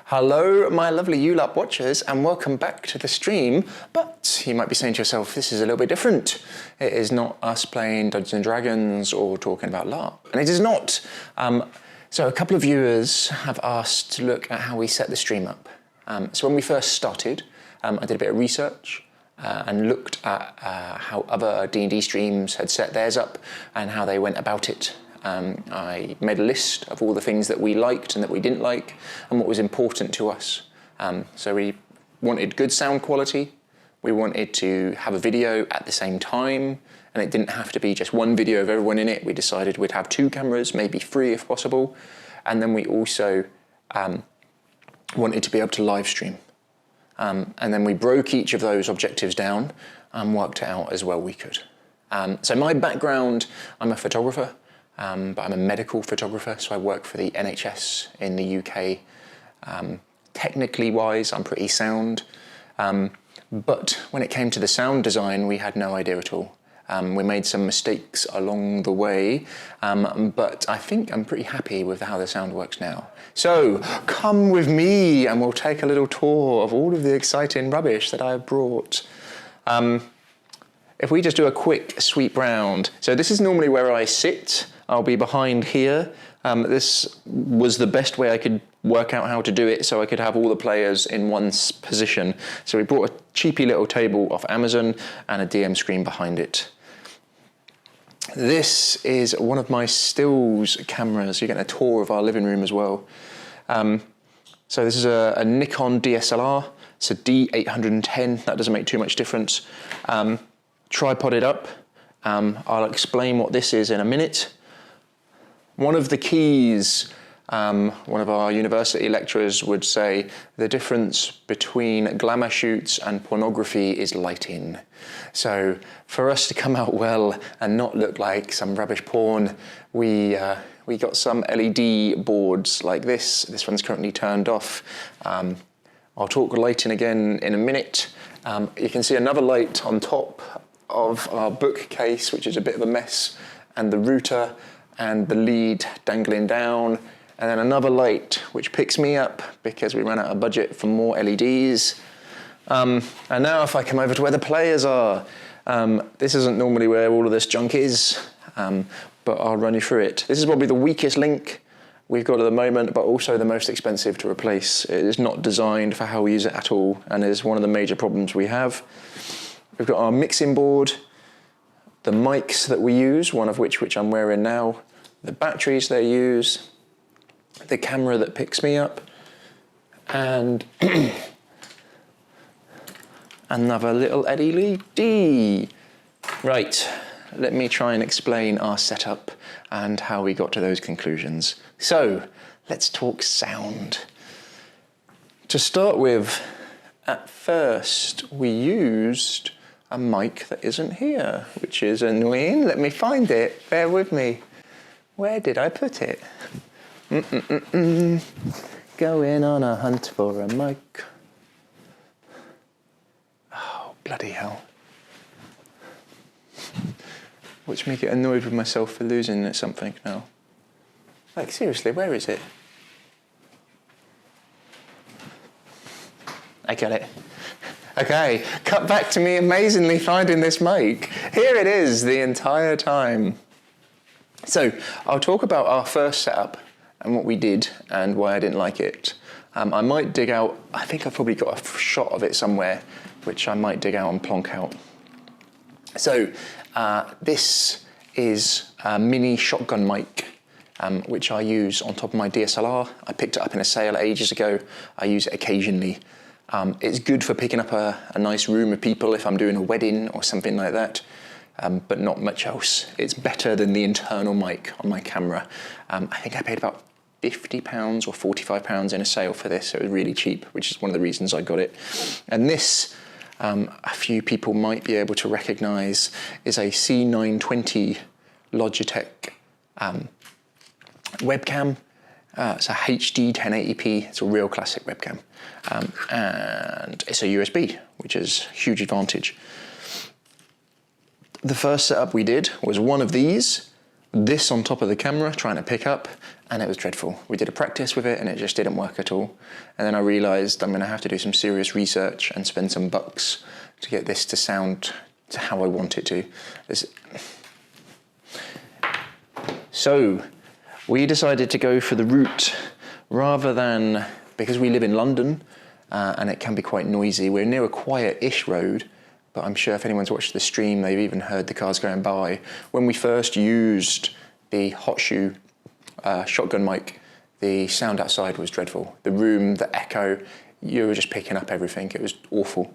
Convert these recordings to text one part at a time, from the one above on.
Hello, my lovely YouLARP watchers, and welcome back to the stream. But you might be saying to yourself, this is a little bit different. It is not us playing Dungeons and Dragons or talking about LARP. And it is not. So a couple of viewers have asked to look at how we set the stream up. So when we first started, I did a bit of research and looked at how other D&D streams had set theirs up and how they went about it. I made a list of all the things that we liked and that we didn't like and what was important to us. So we wanted good sound quality, we wanted to have a video at the same time, and it didn't have to be just one video of everyone in it. We decided we'd have 2 cameras, maybe 3 if possible, and then we also wanted to be able to live stream. And then we broke each of those objectives down and worked it out as well we could. So my background, I'm a photographer. But I'm a medical photographer, so I work for the NHS in the UK. Technically wise, I'm pretty sound, but when it came to the sound design, we had no idea at all. We made some mistakes along the way, but I think I'm pretty happy with how the sound works now. So come with me and we'll take a little tour of all of the exciting rubbish that I've brought. If we just do a quick sweep round. So this is normally where I sit. I'll be behind here. This was the best way I could work out how to do it so I could have all the players in one position. So we brought a cheapy little table off Amazon and a DM screen behind it. This is one of my stills cameras. You're getting a tour of our living room as well. So this is a Nikon Dslr. It's a D810. That doesn't make too much difference. Tripoded up. I'll explain what this is in a minute. One of the keys, one of our university lecturers would say, the difference between glamour shoots and pornography is lighting. So for us to come out well and not look like some rubbish porn, we got some LED boards like this. This one's currently turned off. I'll talk lighting again in a minute. You can see another light on top of our bookcase, which is a bit of a mess, and the router and the lead dangling down, and then another light which picks me up because we ran out of budget for more LEDs. And now if I come over to where the players are, this isn't normally where all of this junk is, but I'll run you through it. This is probably the weakest link we've got at the moment, but also the most expensive to replace. It is not designed for how we use it at all, and is one of the major problems we have. We've got our mixing board, the mics that we use, one of which I'm wearing now, the batteries they use, the camera that picks me up, and another little LED. Right, let me try and explain our setup and how we got to those conclusions. So, let's talk sound. To start with, at first we used a mic that isn't here, which is annoying. Let me find it, bear with me. Where did I put it? Going on a hunt for a mic. Oh, bloody hell. Watch me get annoyed with myself for losing something now. Like, seriously, where is it? I got it. Okay, cut back to me amazingly finding this mic. Here it is the entire time. So I'll talk about our first setup and what we did and why I didn't like it. I might dig out, I think I've probably got a shot of it somewhere, which I might dig out and plonk out. So this is a mini shotgun mic, which I use on top of my DSLR. I picked it up in a sale ages ago. I use it occasionally. It's good for picking up a nice room of people if I'm doing a wedding or something like that, but not much else. It's better than the internal mic on my camera. I think I paid about £50 or £45 in a sale for this, so it was really cheap, which is one of the reasons I got it. And this, a few people might be able to recognise, is a C920 Logitech webcam. It's a HD 1080p, it's a real classic webcam. And it's a USB, which is a huge advantage. The first setup we did was one of these this on top of the camera, trying to pick up, and it was dreadful. We did a practice with it and it just didn't work at all. And then I realized I'm gonna have to do some serious research and spend some bucks to get this to sound to how I want it to. So we decided to go for the route rather than, because we live in London and it can be quite noisy. We're near a quiet-ish road, but I'm sure if anyone's watched the stream, they've even heard the cars going by. When we first used the hot shoe shotgun mic, the sound outside was dreadful. The room, the echo, you were just picking up everything. It was awful.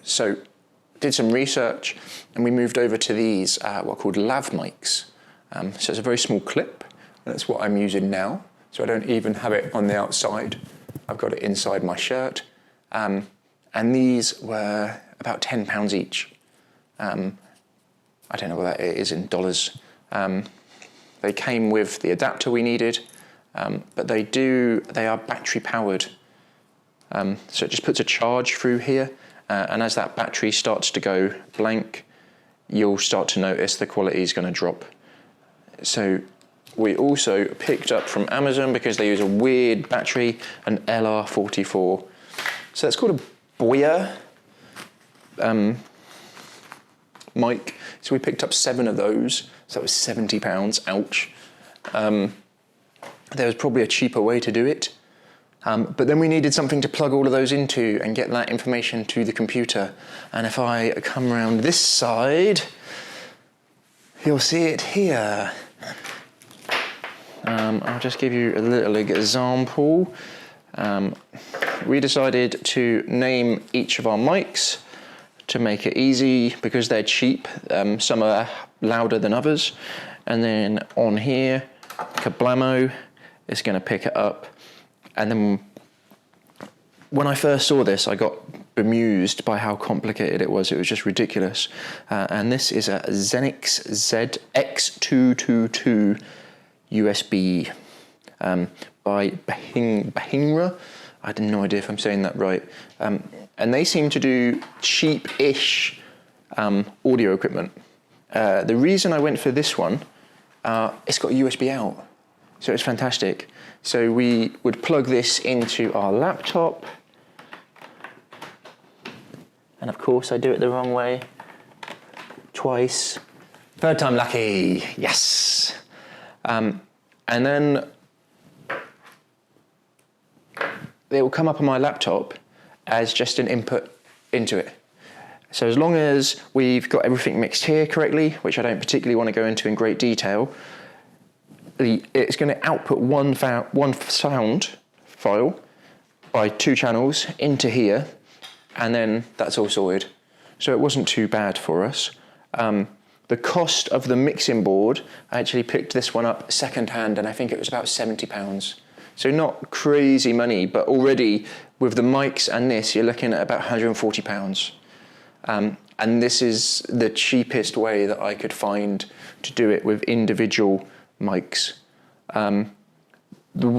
So did some research and we moved over to these, what are called Lav Mics. So it's a very small clip, and that's what I'm using now. So I don't even have it on the outside. I've got it inside my shirt. And these were about £10 each. I don't know what that is in dollars. They came with the adapter we needed, but they are battery powered. So it just puts a charge through here, and as that battery starts to go blank, you'll start to notice the quality is going to drop. So we also picked up from Amazon, because they use a weird battery, an LR44. So it's called a Boya mic. So we picked up 7 of those. So that was £70, ouch. There was probably a cheaper way to do it. But then we needed something to plug all of those into and get that information to the computer. And if I come around this side, you'll see it here. I'll just give you a little example. We decided to name each of our mics to make it easy, because they're cheap. Some are louder than others. And then on here, Kablamo is going to pick it up. And then when I first saw this, I got bemused by how complicated it was. It was just ridiculous. And this is a Xenix ZX222 USB by Behringra. I had no idea if I'm saying that right. And they seem to do cheap-ish audio equipment. The reason I went for this one, it's got a USB out, so it's fantastic. So we would plug this into our laptop, and of course I do it the wrong way, twice. Third time lucky, yes. And then they will come up on my laptop as just an input into it. So as long as we've got everything mixed here correctly, which I don't particularly want to go into in great detail, it's going to output one sound file by 2 channels into here, and then that's all sorted. So it wasn't too bad for us. The cost of the mixing board, I actually picked this one up secondhand, and I think it was about £70. So not crazy money, but already with the mics and this, you're looking at about £140. And this is the cheapest way that I could find to do it with individual mics. The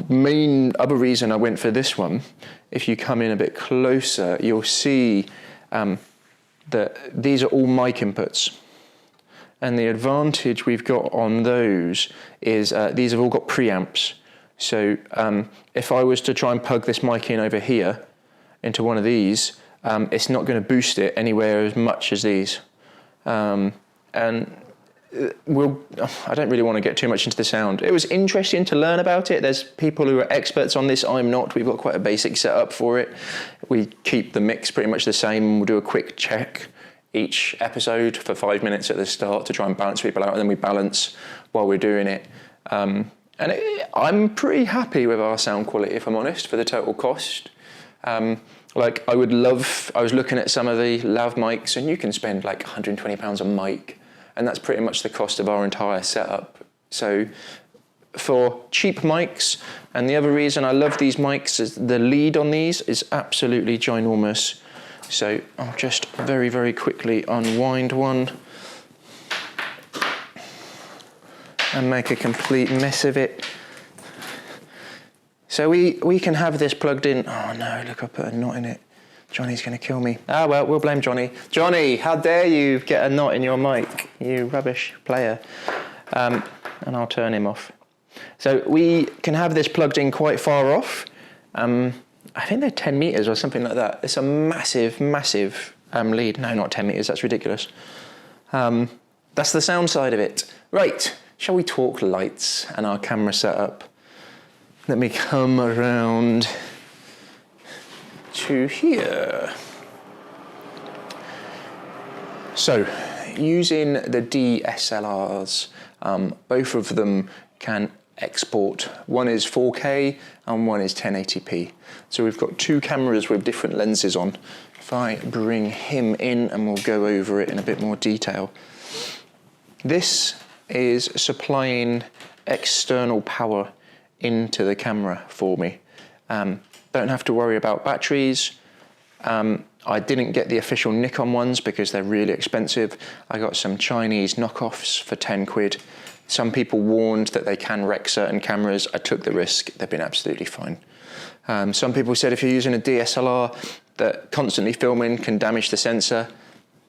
main other reason I went for this one, if you come in a bit closer, you'll see that these are all mic inputs. And the advantage we've got on those is these have all got preamps. So if I was to try and plug this mic in over here into one of these, it's not going to boost it anywhere as much as these. And I don't really want to get too much into the sound. It was interesting to learn about it. There's people who are experts on this. I'm not. We've got quite a basic setup for it. We keep the mix pretty much the same. We'll do a quick check each episode for 5 minutes at the start to try and balance people out, and then we balance while we're doing it. I'm pretty happy with our sound quality, if I'm honest, for the total cost. Like I was looking at some of the Lav mics, and you can spend like £120 a mic, and that's pretty much the cost of our entire setup. So for cheap mics, and the other reason I love these mics is the lead on these is absolutely ginormous. So I'll just very, very quickly unwind one and make a complete mess of it. So we can have this plugged in. Oh no, look, I put a knot in it. Johnny's gonna kill me. Ah well, we'll blame Johnny. Johnny, how dare you get a knot in your mic, you rubbish player. and I'll turn him off. So we can have this plugged in quite far off. I think they're 10 meters or something like that. It's a massive, massive lead. No, not 10 meters, that's ridiculous. That's the sound side of it. Right, shall we talk lights and our camera setup? Let me come around to here. So, using the DSLRs, both of them can export. One is 4K and one is 1080p. So we've got two cameras with different lenses on. If I bring him in and we'll go over it in a bit more detail. This is supplying external power into the camera for me. Don't have to worry about batteries. I didn't get the official Nikon ones because they're really expensive. I got some Chinese knockoffs for 10 quid. Some people warned that they can wreck certain cameras. I took the risk, they've been absolutely fine. Some people said if you're using a DSLR that constantly filming can damage the sensor.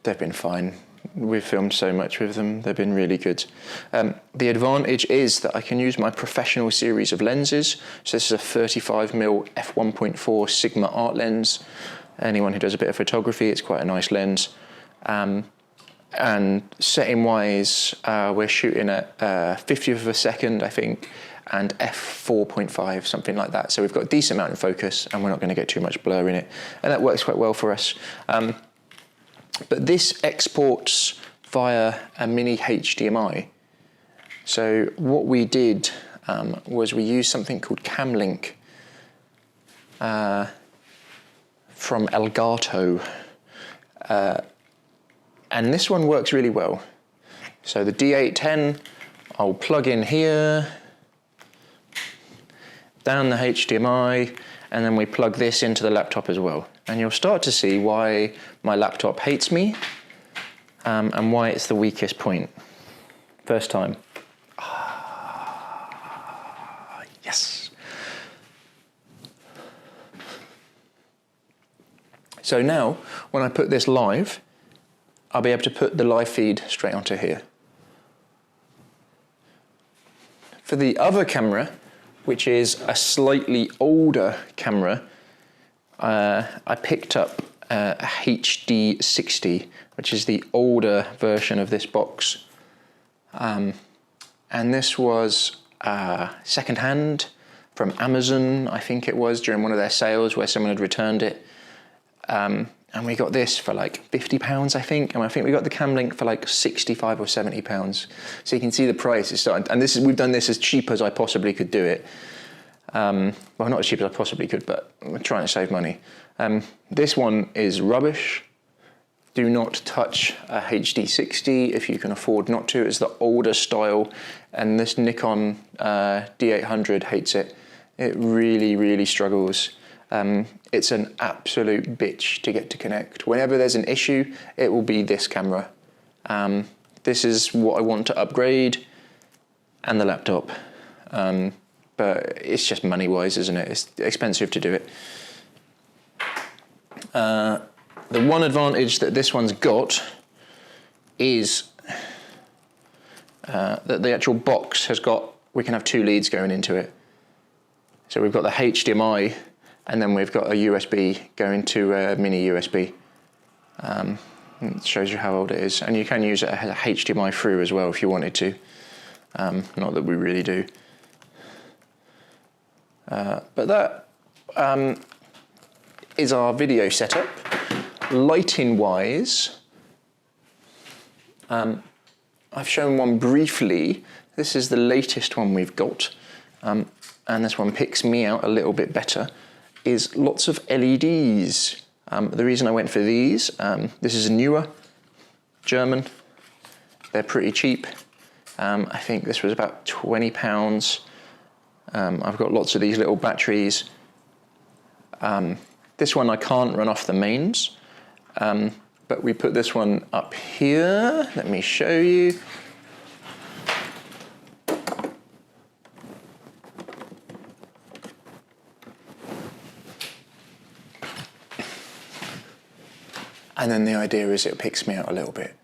They've been fine. We've filmed so much with them, they've been really good. The advantage is that I can use my professional series of lenses. So this is a 35mm f1.4 Sigma art lens. Anyone who does a bit of photography, it's quite a nice lens. And setting wise, we're shooting at 50th of a second, I think, and f4.5, something like that. So we've got a decent amount of focus and we're not going to get too much blur in it. And that works quite well for us. But this exports via a mini HDMI. So what we did was we used something called Camlink from Elgato. And this one works really well. So the D810, I'll plug in here, down the HDMI, and then we plug this into the laptop as well. And you'll start to see why my laptop hates me and why it's the weakest point. First time. Yes. So now, when I put this live, I'll be able to put the live feed straight onto here. For the other camera, which is a slightly older camera, I picked up a HD60, which is the older version of this box. And this was second-hand from Amazon, I think it was, during one of their sales where someone had returned it. And we got this for like £50, I think. And I think we got the Camlink for like 65 or 70 pounds. So you can see the price is starting. And this is, we've done this as cheap as I possibly could do it. Well, not as cheap as I possibly could, but we're trying to save money. This one is rubbish. Do not touch a HD60 if you can afford not to. It's the older style. And this Nikon D800 hates it. It really, really struggles. It's an absolute bitch to get to connect. Whenever there's an issue, it will be this camera. This is what I want to upgrade, and the laptop. But it's just money-wise, isn't it? It's expensive to do it. The one advantage that this one's got is that the actual box has got, we can have two leads going into it. So we've got the HDMI, and then we've got a USB going to a mini USB. It shows you how old it is. And you can use it as a HDMI through as well if you wanted to. Not that we really do. But that is our video setup. Lighting wise, I've shown one briefly. This is the latest one we've got. And this one picks me out a little bit better, is lots of LEDs. The reason I went for these, this is a newer, German. They're pretty cheap. I think this was about £20. I've got lots of these little batteries. This one I can't run off the mains, but we put this one up here. Let me show you. And then the idea is it picks me out a little bit.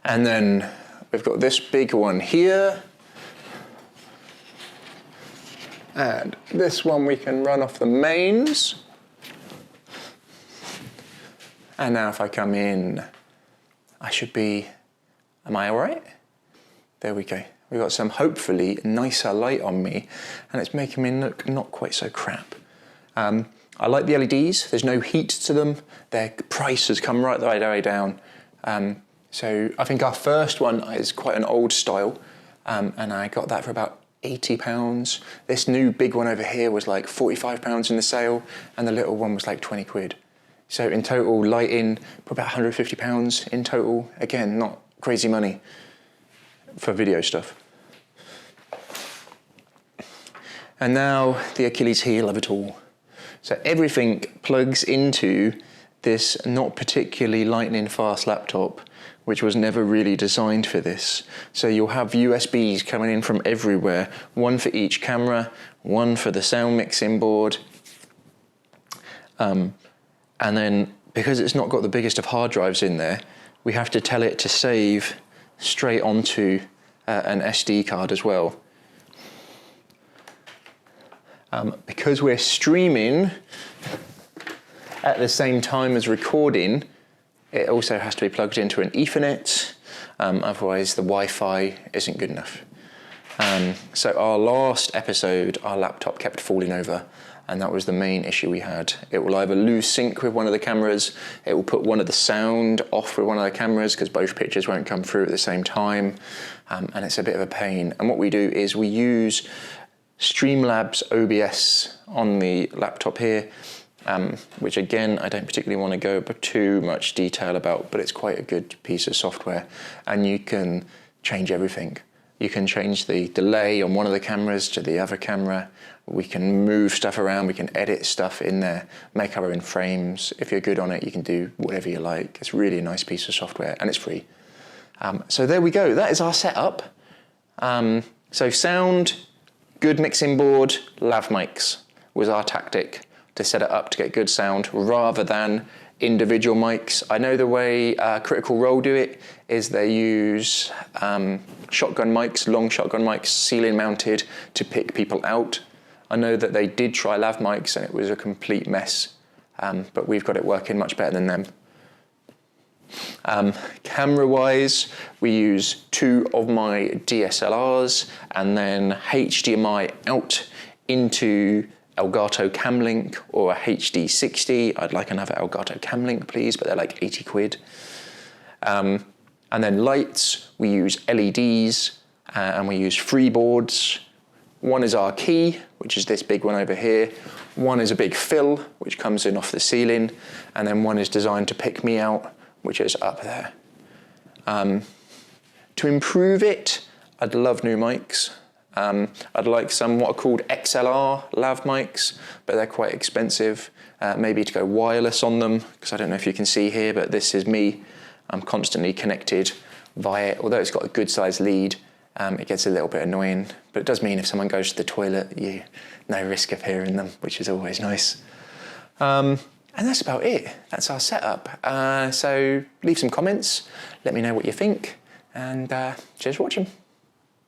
And then we've got this big one here. And this one we can run off the mains. And now if I come in, I should be, am I all right? There we go. We've got some hopefully nicer light on me, and it's making me look not quite so crap. I like the LEDs, there's no heat to them. Their price has come right the way down. So I think our first one is quite an old style, and I got that for about £80. This new big one over here was like £45 in the sale, and the little one was like 20 quid. So in total, lighting, for about £150 in total. Again, not crazy money for video stuff. And now the Achilles heel of it all. So everything plugs into this not particularly lightning fast laptop, which was never really designed for this. So you'll have USBs coming in from everywhere, one for each camera, one for the sound mixing board. And then because it's not got the biggest of hard drives in there, we have to tell it to save straight onto an SD card as well. Because we're streaming at the same time as recording, it also has to be plugged into an Ethernet, otherwise the Wi-Fi isn't good enough. So our last episode, our laptop kept falling over, and that was the main issue we had. It will either lose sync with one of the cameras, it will put one of the sound off with one of the cameras because both pictures won't come through at the same time, and it's a bit of a pain. And what we do is we use Streamlabs OBS on the laptop here, which again, I don't particularly want to go into too much detail about, but it's quite a good piece of software, and you can change everything. You can change the delay on one of the cameras to the other camera. We can move stuff around, we can edit stuff in there, make our own frames. If you're good on it, you can do whatever you like. It's really a nice piece of software, and it's free. So there we go, that is our setup. So sound, good mixing board, lav mics was our tactic to set it up to get good sound rather than individual mics. I know the way Critical Role do it is they use shotgun mics, long shotgun mics, ceiling mounted to pick people out. I know that they did try lav mics and it was a complete mess, but we've got it working much better than them. Camera-wise, we use 2 of my DSLRs and then HDMI out into Elgato Camlink or a HD60. I'd like another Elgato Camlink, please, but they're like 80 quid. And then lights, we use LEDs and we use freeboards. One is our key, which is this big one over here. One is a big fill, which comes in off the ceiling. And then one is designed to pick me out, which is up there. To improve it, I'd love new mics. I'd like some what are called Xlr Lav Mics, but they're quite expensive. Maybe to go wireless on them, because I don't know if you can see here, but this is me. I'm constantly connected via it. Although it's got a good sized lead, it gets a little bit annoying, but it does mean if someone goes to the toilet, no risk of hearing them, which is always nice. And that's about it. That's our setup. So leave some comments, let me know what you think, and cheers for watching.